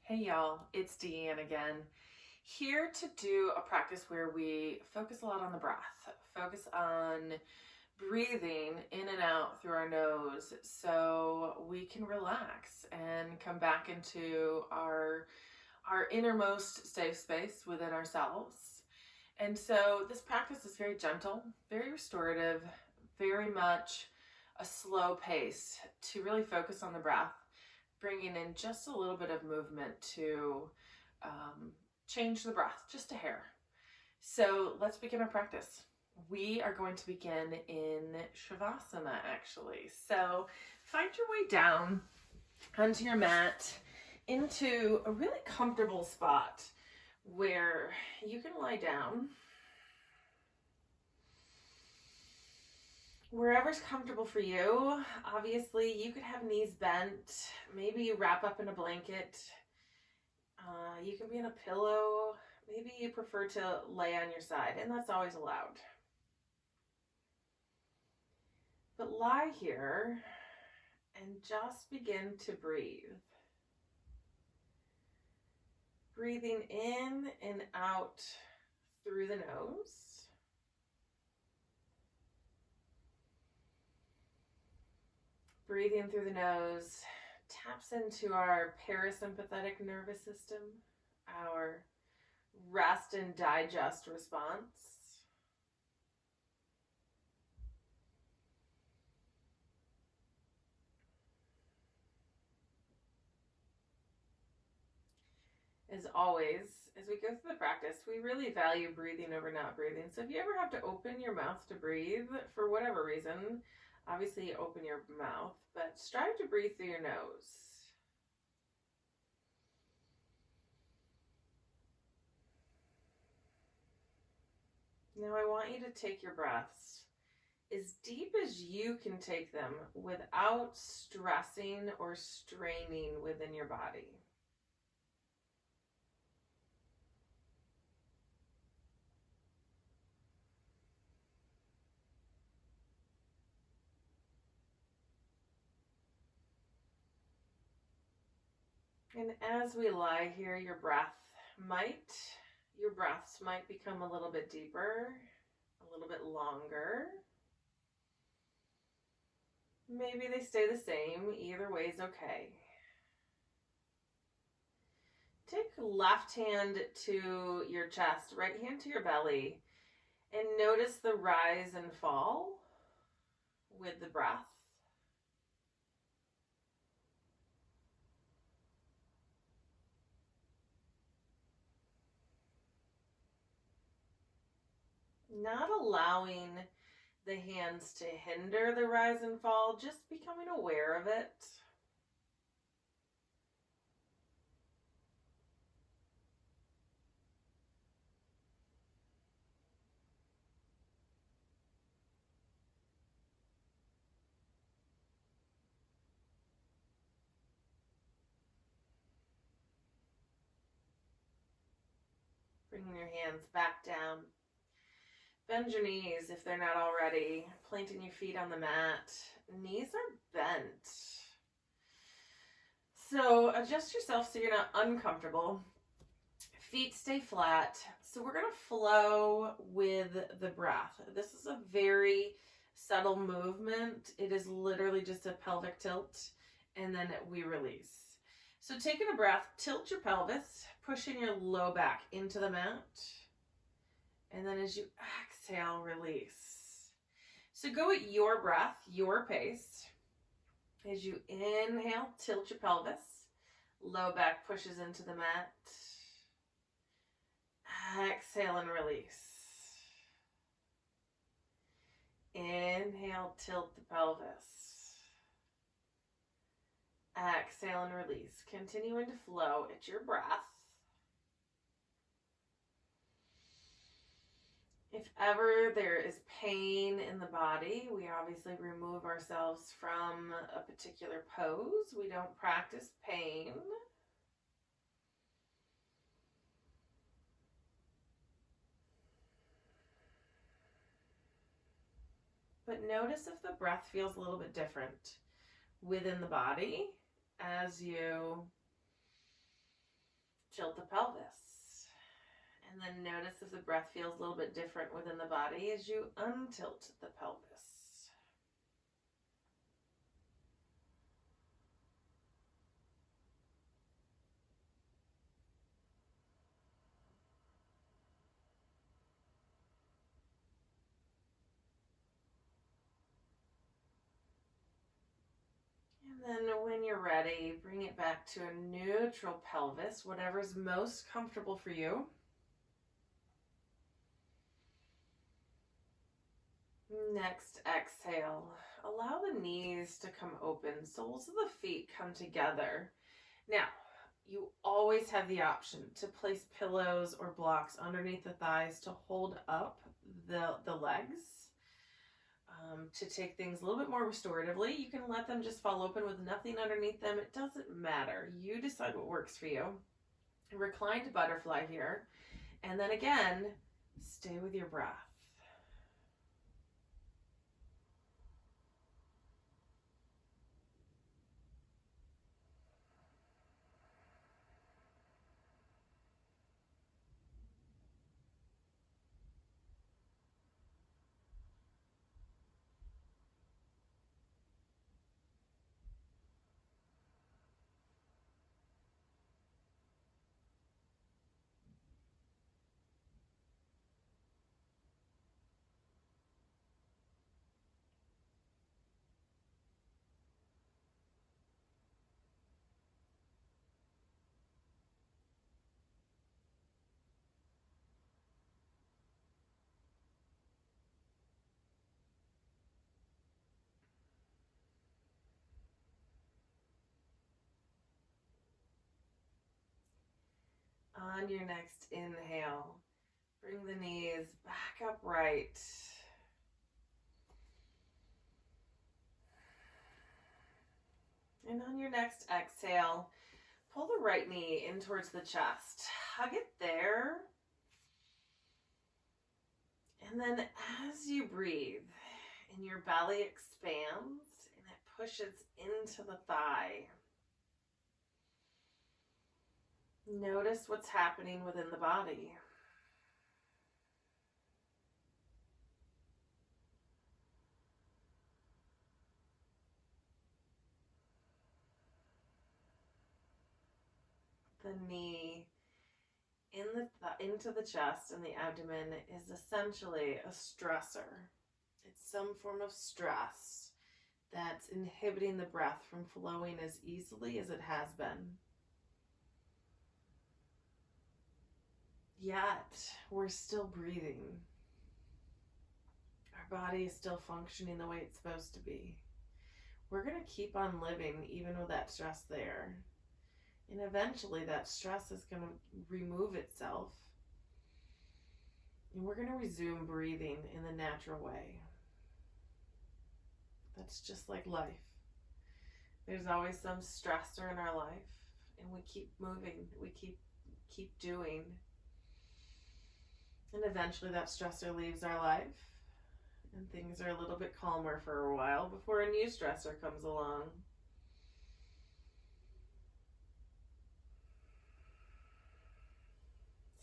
Hey y'all, it's Deanne again, here to do a practice where we focus a lot on the breath, focus on breathing in and out through our nose so we can relax and come back into our innermost safe space within ourselves. And so this practice is very gentle, very restorative, very much a slow pace to really focus on the breath, bringing in just a little bit of movement to change the breath, just a hair. So let's begin our practice. We are going to begin in Shavasana, actually. So find your way down onto your mat into a really comfortable spot where you can lie down. Wherever's comfortable for you. Obviously, you could have knees bent. Maybe you wrap up in a blanket. You can be in a pillow. Maybe you prefer to lay on your side, and that's always allowed. But lie here and just begin to breathe. Breathing in and out through the nose. Breathing through the nose taps into our parasympathetic nervous system, our rest and digest response. As always, as we go through the practice, we really value breathing over not breathing. So if you ever have to open your mouth to breathe for whatever reason, obviously open your mouth, but strive to breathe through your nose. Now I want you to take your breaths as deep as you can take them without stressing or straining within your body. And as we lie here, your breaths might become a little bit deeper, a little bit longer. Maybe they stay the same. Either way is okay. Take left hand to your chest, right hand to your belly, and notice the rise and fall with the breath. Not allowing the hands to hinder the rise and fall, just becoming aware of it. Bringing your hands back down. Bend your knees if they're not already. Planting your feet on the mat. Knees are bent. So adjust yourself so you're not uncomfortable. Feet stay flat. So we're going to flow with the breath. This is a very subtle movement. It is literally just a pelvic tilt, and then we release. So taking a breath, tilt your pelvis, pushing your low back into the mat. And then as you exhale, release. So go at your breath, your pace. As you inhale, tilt your pelvis. Low back pushes into the mat. Exhale and release. Inhale, tilt the pelvis. Exhale and release. Continuing to flow at your breath. If ever there is pain in the body, we obviously remove ourselves from a particular pose. We don't practice pain. But notice if the breath feels a little bit different within the body as you Tilt the pelvis. And then notice if the breath feels a little bit different within the body as you untilt the pelvis. And then when you're ready, bring it back to a neutral pelvis, whatever's most comfortable for you. Next, exhale. Allow the knees to come open. Soles of the feet come together. Now, you always have the option to place pillows or blocks underneath the thighs to hold up the legs. To take things a little bit more restoratively, you can let them just fall open with nothing underneath them. It doesn't matter. You decide what works for you. Reclined butterfly here. And then again, stay with your breath. On your next inhale, bring the knees back upright. And on your next exhale, pull the right knee in towards the chest. Hug it there. And then as you breathe, and your belly expands and it pushes into the thigh. Notice what's happening within the body. The knee into the chest and the abdomen is essentially a stressor. It's some form of stress that's inhibiting the breath from flowing as easily as it has been. Yet, we're still breathing. Our body is still functioning the way it's supposed to be. We're going to keep on living even with that stress there. And eventually that stress is going to remove itself. And we're going to resume breathing in the natural way. That's just like life. There's always some stressor in our life. And we keep moving. We keep doing. And eventually that stressor leaves our life. And things are a little bit calmer for a while before a new stressor comes along.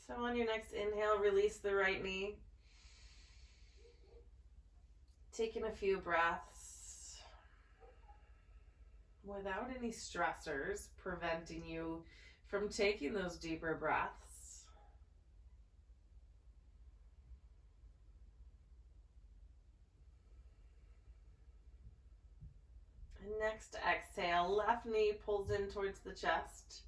So on your next inhale, release the right knee. Taking a few breaths without any stressors preventing you from taking those deeper breaths. And next exhale, left knee pulls in towards the chest.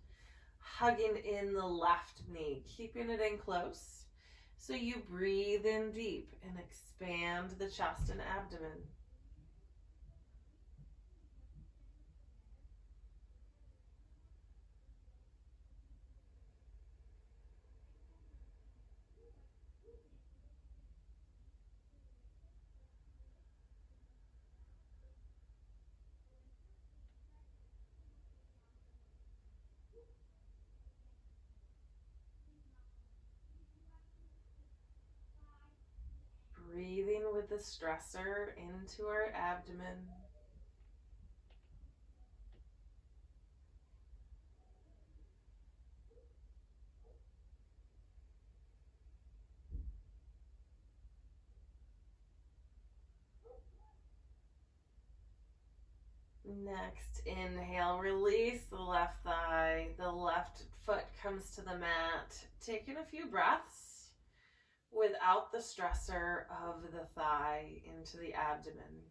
Hugging in the left knee, keeping it in close. So you breathe in deep and expand the chest and abdomen. Breathing with the stressor into our abdomen. Next, inhale, release the left thigh. The left foot comes to the mat. Taking a few breaths without the stressor of the thigh into the abdomen.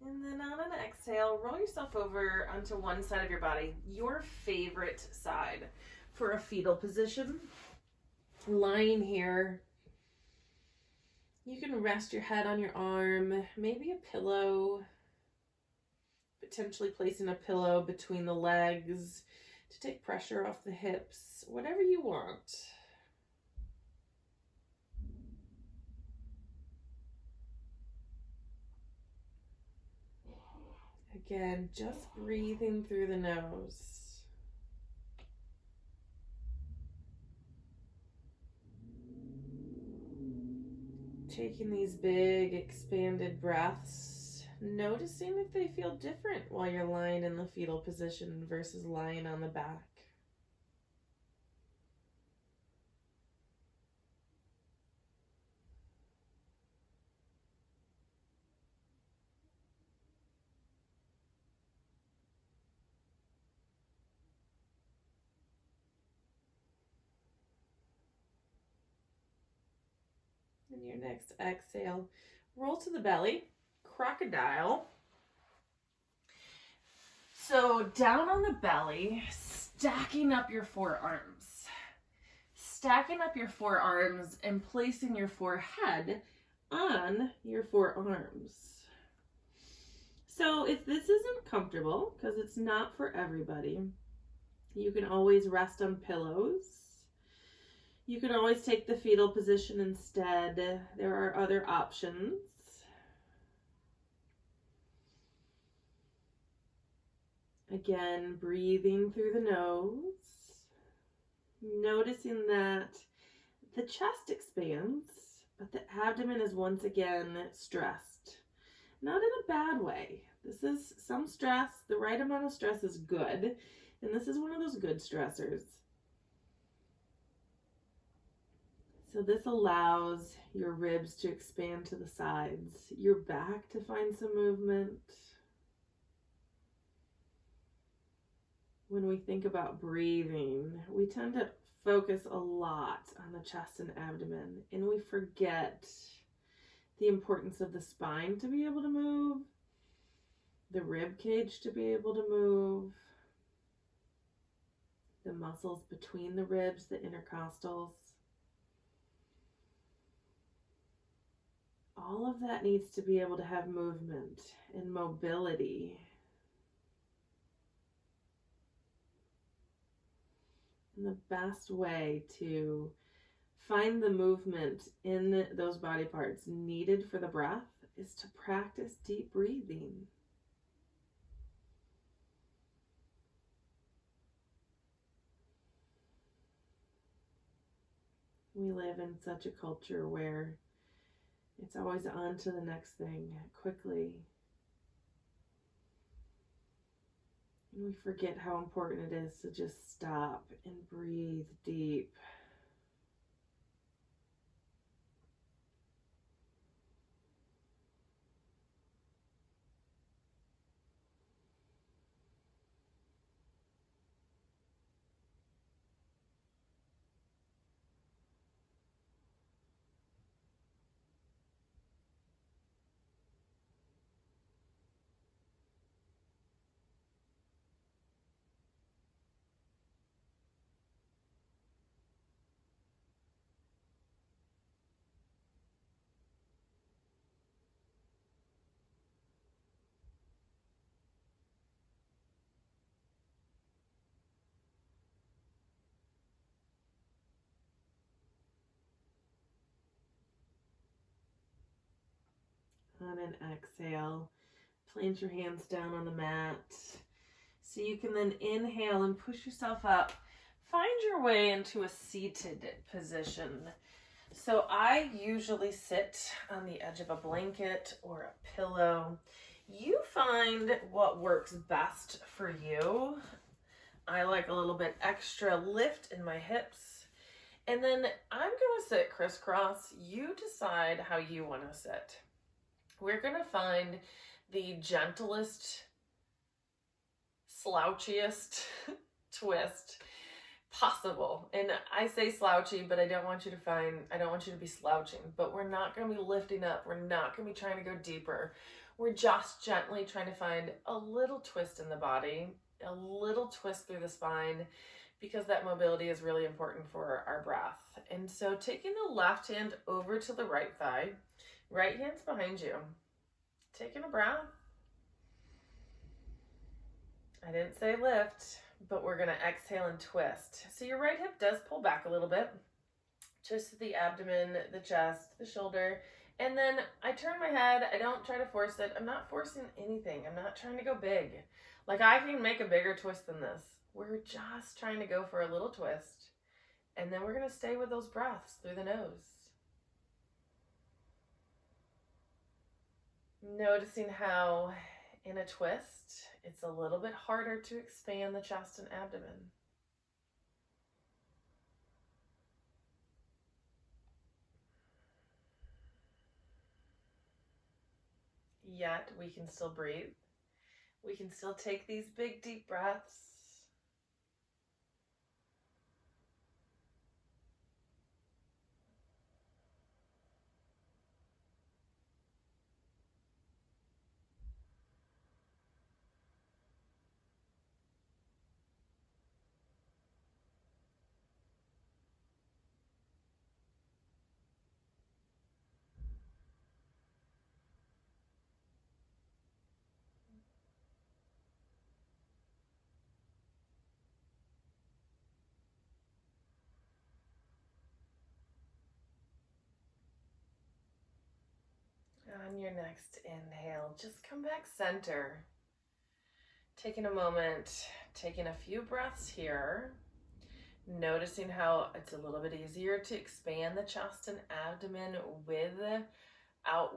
And then on an exhale, roll yourself over onto one side of your body, your favorite side, for a fetal position. Lying here, you can rest your head on your arm, maybe a pillow, potentially placing a pillow between the legs to take pressure off the hips, whatever you want. Again, just breathing through the nose. Taking these big expanded breaths, noticing if they feel different while you're lying in the fetal position versus lying on the back. And your next exhale, roll to the belly, crocodile. So down on the belly, stacking up your forearms. Stacking up your forearms and placing your forehead on your forearms. So if this isn't comfortable, because it's not for everybody, you can always rest on pillows. You can always take the fetal position instead. There are other options. Again, breathing through the nose. Noticing that the chest expands, but the abdomen is once again stressed. Not in a bad way. This is some stress. The right amount of stress is good. And this is one of those good stressors. So this allows your ribs to expand to the sides, your back to find some movement. When we think about breathing, we tend to focus a lot on the chest and abdomen, and we forget the importance of the spine to be able to move, the rib cage to be able to move, the muscles between the ribs, the intercostals. All of that needs to be able to have movement and mobility. And the best way to find the movement in those body parts needed for the breath is to practice deep breathing. We live in such a culture where it's always on to the next thing quickly. And we forget how important it is to just stop and breathe deep. On an exhale, plant your hands down on the mat. So you can then inhale and push yourself up, find your way into a seated position. So I usually sit on the edge of a blanket or a pillow. You find what works best for you. I like a little bit extra lift in my hips. And then I'm going to sit crisscross. You decide how you want to sit. We're going to find the gentlest, slouchiest twist possible. And I say slouchy, but I don't want you to be slouching, but we're not going to be lifting up. We're not going to be trying to go deeper. We're just gently trying to find a little twist in the body, a little twist through the spine, because that mobility is really important for our breath. And so taking the left hand over to the right thigh, right hand's behind you. Taking a breath. I didn't say lift, but we're going to exhale and twist. So your right hip does pull back a little bit. Twist the abdomen, the chest, the shoulder. And then I turn my head. I don't try to force it. I'm not forcing anything. I'm not trying to go big. Like I can make a bigger twist than this. We're just trying to go for a little twist. And then we're going to stay with those breaths through the nose. Noticing how in a twist, it's a little bit harder to expand the chest and abdomen. Yet we can still breathe. We can still take these big, deep breaths. On your next inhale, just come back center. Taking a moment, taking a few breaths here. Noticing how it's a little bit easier to expand the chest and abdomen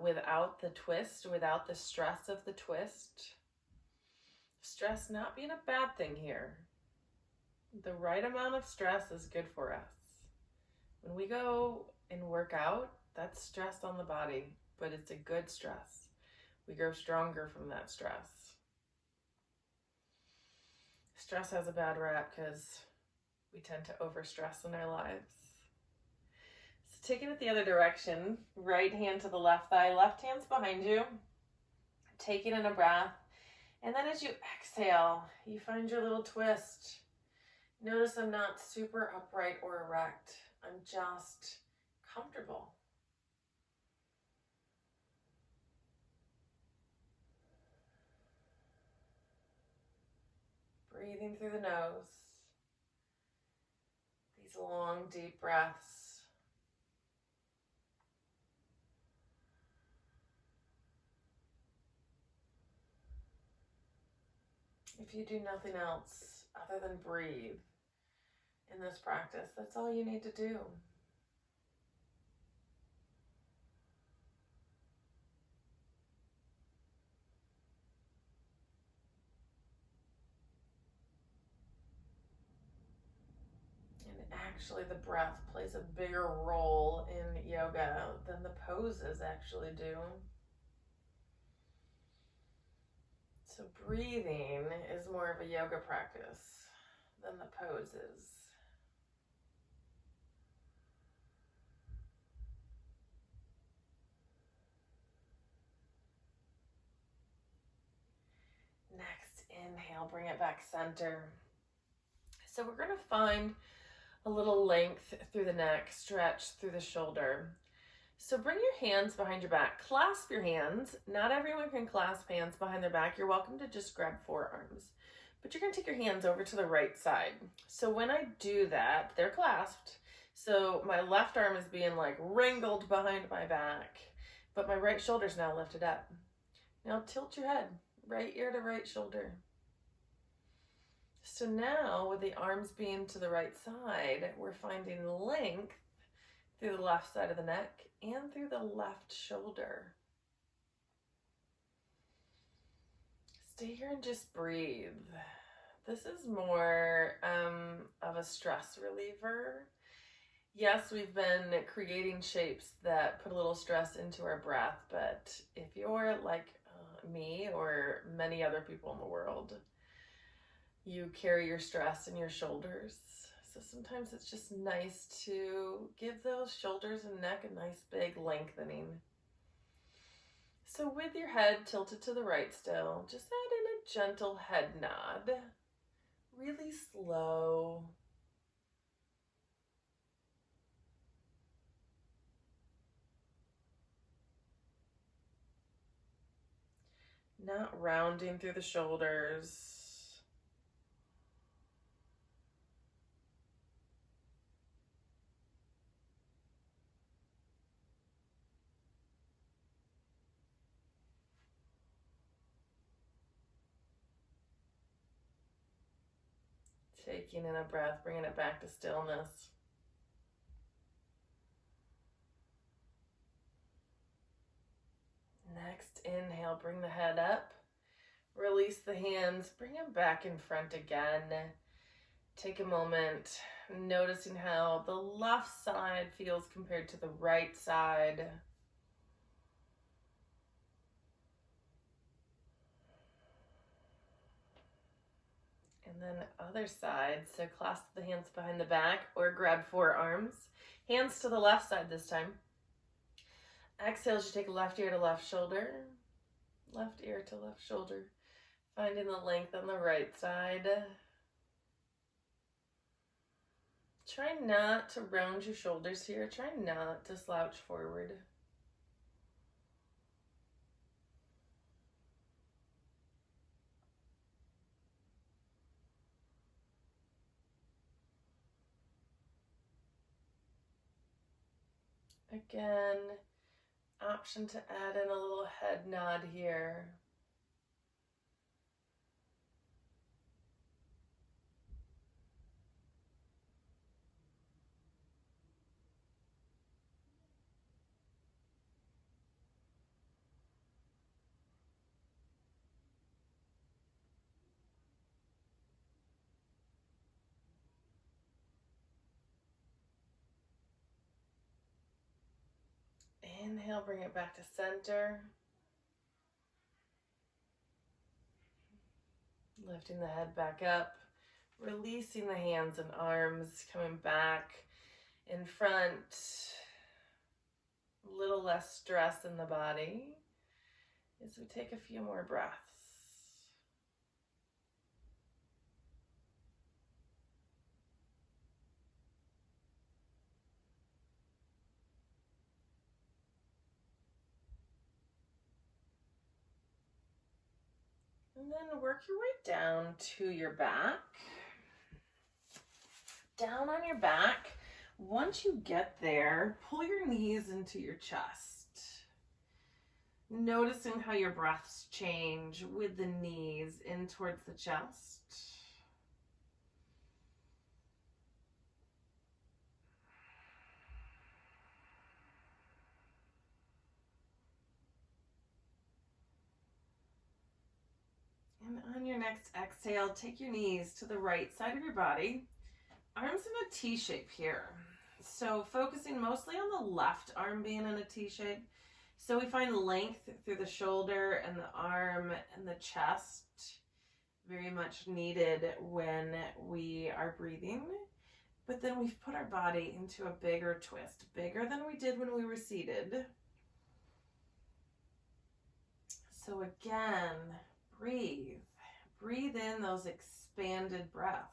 without the twist, without the stress of the twist. Stress not being a bad thing here. The right amount of stress is good for us. When we go and work out, that's stress on the body, but it's a good stress. We grow stronger from that stress. Stress has a bad rap because we tend to overstress in our lives. So taking it the other direction, right hand to the left thigh, left hand's behind you. Taking in a breath. And then as you exhale, you find your little twist. Notice I'm not super upright or erect. I'm just comfortable. Breathing through the nose. These long, deep breaths. If you do nothing else other than breathe in this practice, that's all you need to do. Actually, the breath plays a bigger role in yoga than the poses actually do. So breathing is more of a yoga practice than the poses. Next, inhale, bring it back center. So we're going to find a little length through the neck, stretch through the shoulder. So bring your hands behind your back. Clasp your hands. Not everyone can clasp hands behind their back. You're welcome to just grab forearms. But you're going to take your hands over to the right side. So when I do that, they're clasped. So my left arm is being like wrinkled behind my back, but my right shoulder's now lifted up. Now tilt your head, right ear to right shoulder. So now with the arms being to the right side, we're finding length through the left side of the neck and through the left shoulder. Stay here and just breathe. This is more of a stress reliever. Yes, we've been creating shapes that put a little stress into our breath, but if you're like me or many other people in the world, you carry your stress in your shoulders. So sometimes it's just nice to give those shoulders and neck a nice big lengthening. So with your head tilted to the right still, just add in a gentle head nod. Really slow. Not rounding through the shoulders. Taking in a breath, bringing it back to stillness. Next inhale, bring the head up. Release the hands, bring them back in front again. Take a moment, noticing how the left side feels compared to the right side. And then other side, so clasp the hands behind the back or grab forearms. Hands to the left side this time. Exhale as you take left ear to left shoulder. Left ear to left shoulder. Finding the length on the right side. Try not to round your shoulders here. Try not to slouch forward. Again, option to add in a little head nod here. Inhale, bring it back to center. Lifting the head back up. Releasing the hands and arms, coming back in front. A little less stress in the body as we take a few more breaths. And then work your way down to your back. Down on your back. Once you get there, pull your knees into your chest. Noticing how your breaths change with the knees in towards the chest. And on your next exhale, take your knees to the right side of your body. Arms in a T shape here. So focusing mostly on the left arm being in a T shape. So we find length through the shoulder and the arm and the chest. Very much needed when we are breathing. But then we've put our body into a bigger twist, bigger than we did when we were seated. So again, breathe. Breathe in those expanded breaths.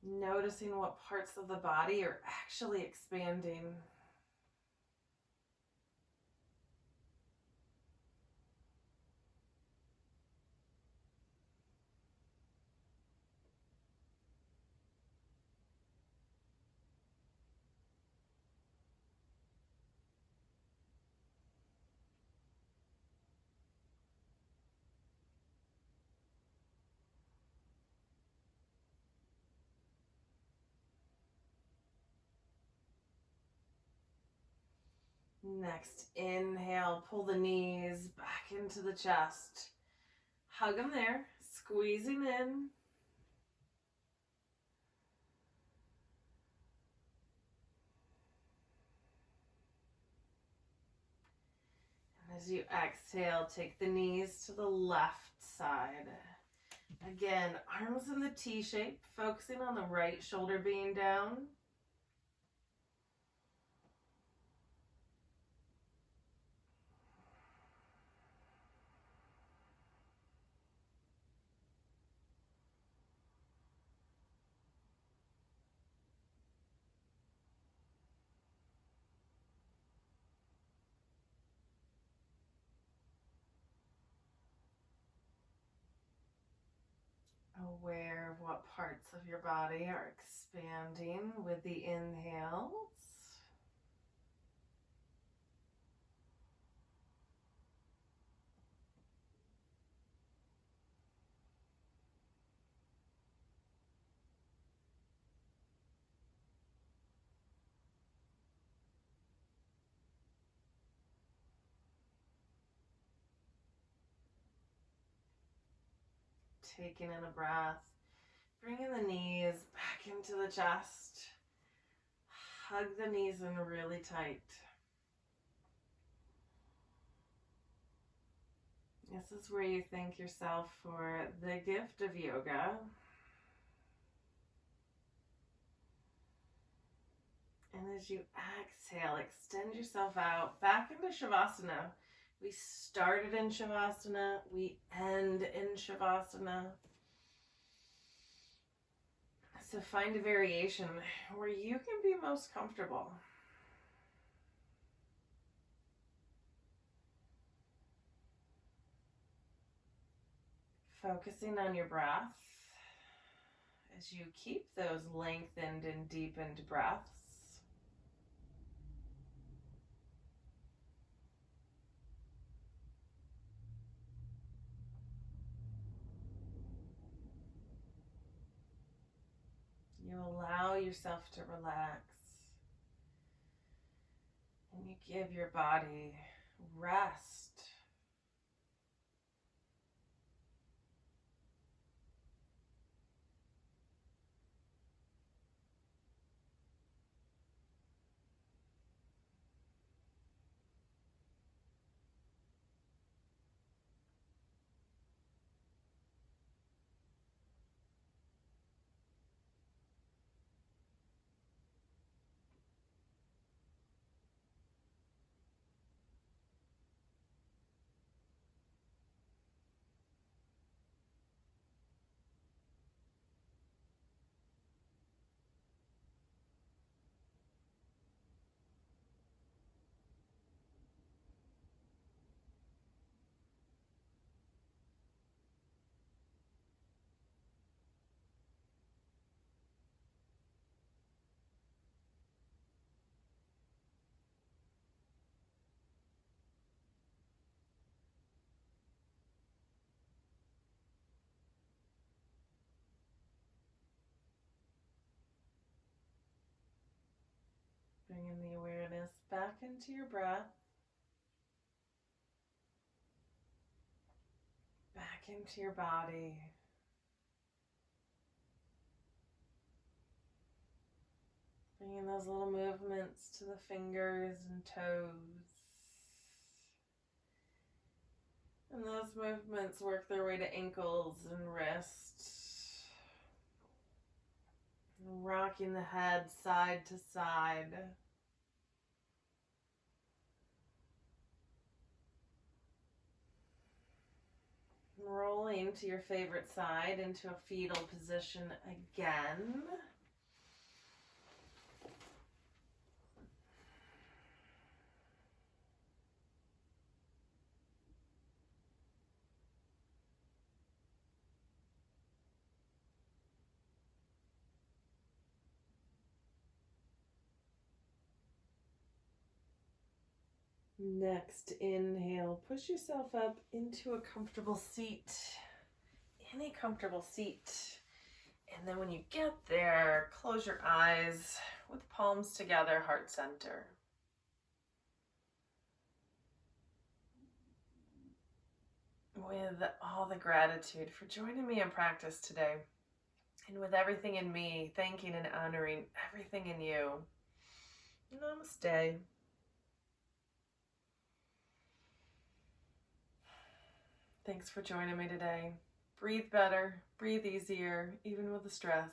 Noticing what parts of the body are actually expanding. Next, inhale, pull the knees back into the chest. Hug them there, squeezing in. And as you exhale, take the knees to the left side. Again, arms in the T shape, focusing on the right shoulder being down. Aware of what parts of your body are expanding with the inhales. Taking in a breath, bringing the knees back into the chest. Hug the knees in really tight. This is where you thank yourself for the gift of yoga. And as you exhale, extend yourself out back into Shavasana. We started in Shavasana, we end in Shavasana. So find a variation where you can be most comfortable. Focusing on your breath as you keep those lengthened and deepened breaths. You allow yourself to relax, and you give your body rest. Bringing the awareness back into your breath, back into your body. Bringing those little movements to the fingers and toes. And those movements work their way to ankles and wrists. Rocking the head side to side. Rolling to your favorite side into a fetal position again. Next, inhale, push yourself up into a comfortable seat, any comfortable seat. And then when you get there, close your eyes with palms together, heart center. with all the gratitude for joining me in practice today. And with everything in me, thanking and honoring everything in you. Namaste. Thanks for joining me today. Breathe better, breathe easier, even with the stress.